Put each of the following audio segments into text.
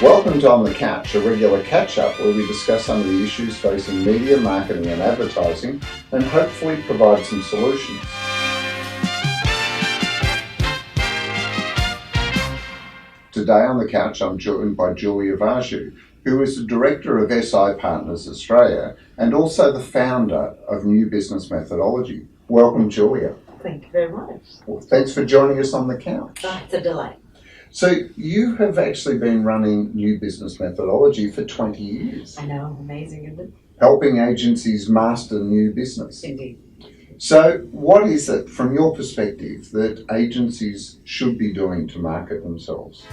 Welcome to On the Couch, a regular catch-up where we discuss some of the issues facing media, marketing and advertising and hopefully provide some solutions. Today on the Couch I'm joined by Julia Vargiu, who is the Director of SI Partners Australia and also the founder of New Business Methodology. Welcome, Julia. Thank you very much. Well, thanks for joining us on the Couch. Oh, it's a delight. So you have actually been running New Business Methodology for 20 years. I know, amazing, isn't it? Helping agencies master new business. Indeed. So what is it, from your perspective, that agencies should be doing to market themselves?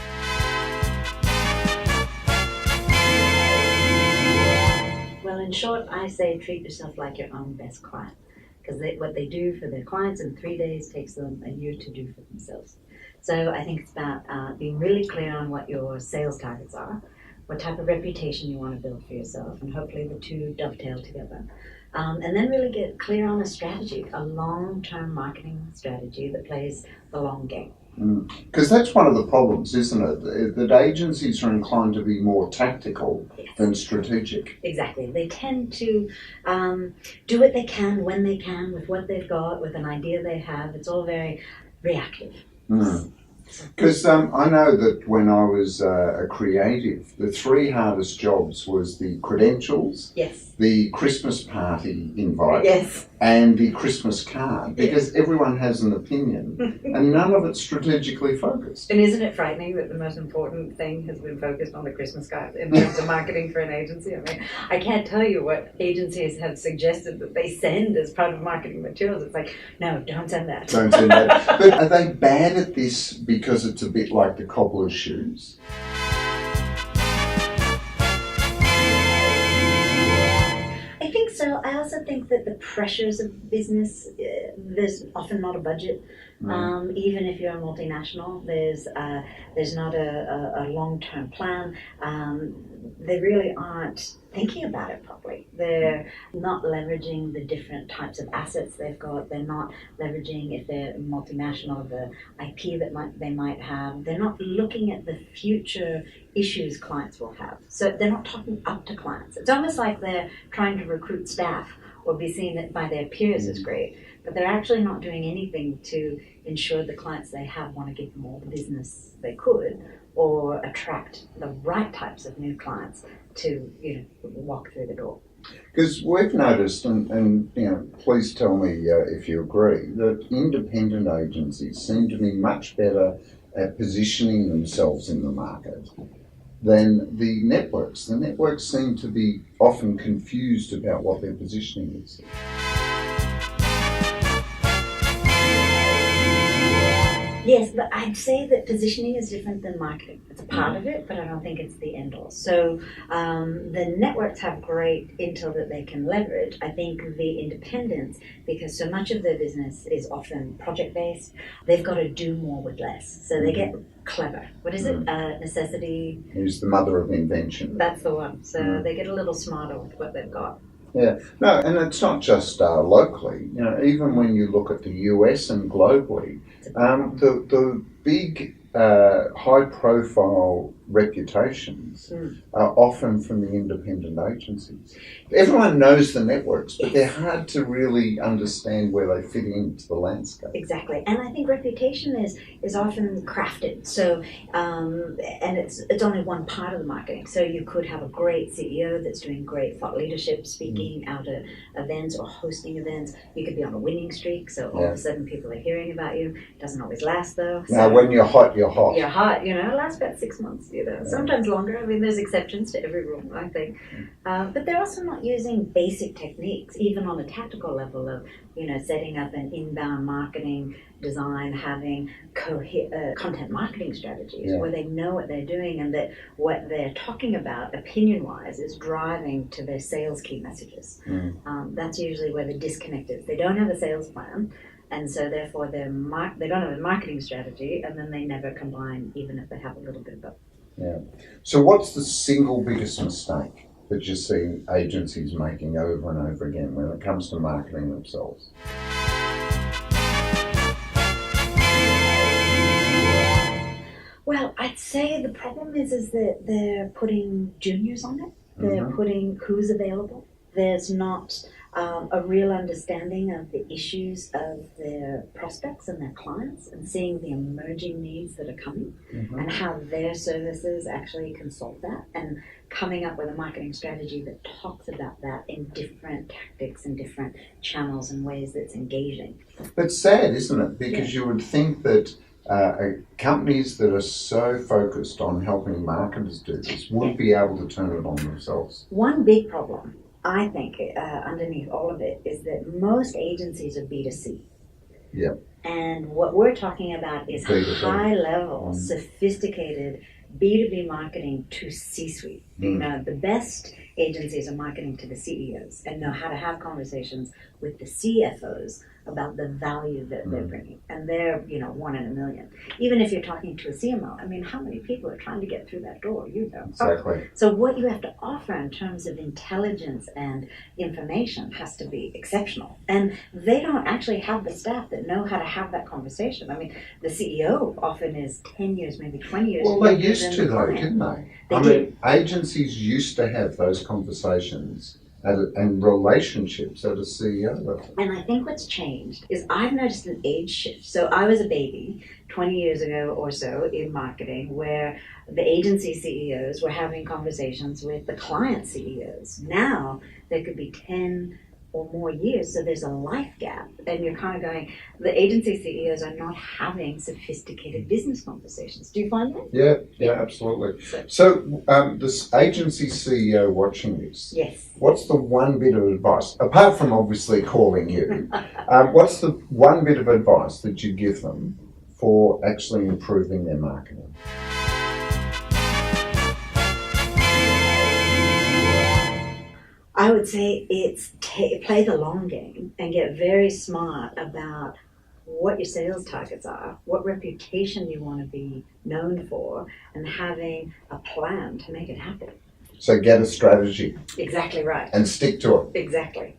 Well, in short, I say treat yourself like your own best client. Because what they do for their clients in 3 days takes them a year to do for themselves. So I think it's about being really clear on what your sales targets are, what type of reputation you want to build for yourself, and hopefully the two dovetail together. And then really get clear on a strategy, a long-term marketing strategy that plays the long game. Because that's one of the problems, isn't it? That agencies are inclined to be more tactical than strategic. Exactly. They tend to do what they can, when they can, with what they've got, with an idea they have. It's all very reactive. Because I know that when I was a creative, the three hardest jobs was the credentials, yes, the Christmas party invite, yes, and the Christmas card, because everyone has an opinion and none of it's strategically focused. And isn't it frightening that the most important thing has been focused on the Christmas card in terms of marketing for an agency? I mean, I can't tell you what agencies have suggested that they send as part of marketing materials. It's like, no, don't send that. Don't send that. But are they bad at this because it's a bit like the cobbler's shoes? I think so. I also think that the pressures of business, there's often not a budget. Even if you're a multinational, there's not a long-term plan. They really aren't thinking about it properly. They're not leveraging the different types of assets they've got. They're not leveraging, if they're multinational, the IP that they might have. They're not looking at the future issues clients will have. So they're not talking up to clients. It's almost like they're trying to recruit staff or be seen by their peers as great, but they're actually not doing anything to ensure the clients they have want to give them all the business they could, or attract the right types of new clients to walk through the door. Because we've noticed, and please tell me if you agree, that independent agencies seem to be much better at positioning themselves in the market than the networks. The networks seem to be often confused about what their positioning is. Yes, but I'd say that positioning is different than marketing. It's a part of it, but I don't think it's the end all. So the networks have great intel that they can leverage. I think the independents, because so much of their business is often project-based, they've got to do more with less. So they get clever. What is it? Necessity? Is the mother of invention. That's the one. So they get a little smarter with what they've got. Yeah, no, and it's not just locally. Even when you look at the US and globally, the big high-profile reputations are often from the independent agencies. Everyone knows the networks, but they're hard to really understand where they fit into the landscape. Exactly, and I think reputation is often crafted. So, and it's only one part of the marketing. So you could have a great CEO that's doing great thought leadership, speaking out at events or hosting events. You could be on a winning streak, so all of a sudden people are hearing about you. It doesn't always last though. So now, when you're hot, you're hot. You're hot. It lasts about 6 months. Sometimes longer. I mean, there's exceptions to every rule, I think. But they're also not using basic techniques, even on a tactical level of, setting up an inbound marketing design, having content marketing strategies where they know what they're doing and that what they're talking about, opinion-wise, is driving to their sales key messages. That's usually where the disconnect is. They don't have a sales plan, and so therefore they don't have a marketing strategy, and then they never combine, even if they have a little bit of both. Yeah. So what's the single biggest mistake that you see agencies making over and over again when it comes to marketing themselves? Well, I I'd say the problem is that they're putting juniors on it. They're putting who's available. There's not a real understanding of the issues of their prospects and their clients, and seeing the emerging needs that are coming and how their services actually can solve that, and coming up with a marketing strategy that talks about that in different tactics and different channels and ways that's engaging. It's sad, isn't it? Because you would think that companies that are so focused on helping marketers do this would be able to turn it on themselves. One big problem, I think, underneath all of it is that most agencies are B2C. Yep. And what we're talking about is B2B. high-level, sophisticated B2B marketing to C-suite. You know, the best agencies are marketing to the CEOs and know how to have conversations with the CFOs about the value that they're bringing. And they're, you know, 1 in a million. Even if you're talking to a CMO, I mean, how many people are trying to get through that door? You know. Exactly. So what you have to offer in terms of intelligence and information has to be exceptional. And they don't actually have the staff that know how to have that conversation. I mean, the CEO often is 10 years, maybe 20 years. Well, they used to, though, didn't they? They mean, agencies used to have those conversations and relationships at a CEO level. And I think what's changed is I've noticed an age shift. So I was a baby 20 years ago or so in marketing, where the agency CEOs were having conversations with the client CEOs. Now there could be 10 or more years, so there's a life gap, and you're kind of going, the agency CEOs are not having sophisticated business conversations. Do you find that? Yeah, absolutely. So this agency CEO watching this, yes, what's the one bit of advice, apart from obviously calling you, what's the one bit of advice that you give them for actually improving their marketing? I would say it's play the long game and get very smart about what your sales targets are, what reputation you want to be known for, and having a plan to make it happen. So get a strategy. Exactly right. And stick to it. Exactly.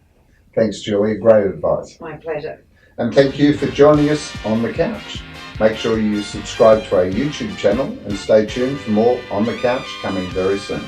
Thanks, Julia. Great advice. My pleasure. And thank you for joining us on the couch. Make sure you subscribe to our YouTube channel and stay tuned for more On the Couch coming very soon.